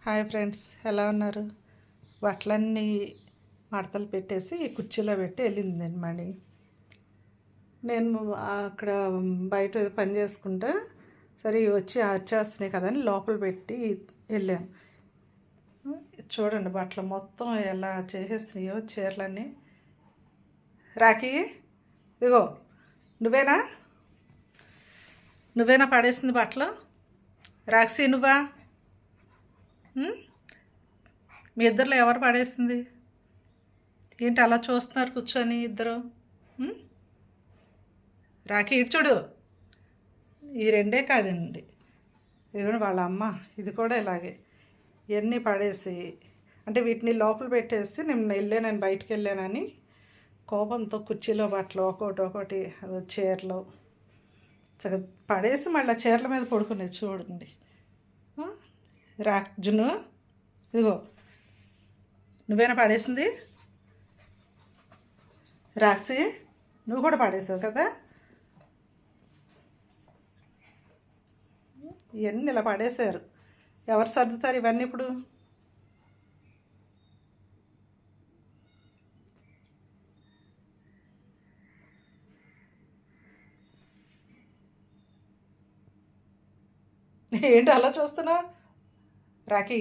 Hi friends, ఎలా ఉన్నారు? బట్టలన్నీ మడతలు పెట్టేసి కుర్చీలో పెట్టి వెళ్ళిందండి మణి. నేను అక్కడ బయట ఏదో పని చేసుకుంటా, సరే ఇవి వచ్చి వచ్చేస్తున్నాయి కదా అని లోపల పెట్టి వెళ్ళాను. చూడండి బట్టలు మొత్తం ఎలా చేసేస్తున్నాయో చీరలన్నీ. రాఖీ, ఇదిగో నువ్వేనా నువ్వేనా పడేసింది బట్టలు? రాక్షి నువ్వా? మీ ఇద్దరిలో ఎవరు పడేసింది? ఏంటి అలా చూస్తున్నారు కూర్చొని ఇద్దరు? రాఖీ ఇటు చూడు. ఈ రెండే కాదండి, ఇది కూడా వాళ్ళ అమ్మ, ఇది కూడా ఇలాగే ఇవన్నీ పడేసి, అంటే వీటిని లోపల పెట్టేసి నేను బయటికి వెళ్ళానని కోపంతో కుర్చీలో బట్టలు ఒకటి చీరలు చక్కగా పడేసి మళ్ళీ చీరల మీద పడుకునేది చూడండి. జున్ను, ఇదిగో నువ్వేనా పడేసింది? రాసి నువ్వు కూడా పడేసావు కదా. ఇవన్నీ ఇలా పడేశారు. ఎవరు సర్దుతారు ఇవన్నీ ఇప్పుడు? ఏంటి అలా చూస్తున్నావు? రాఖీ,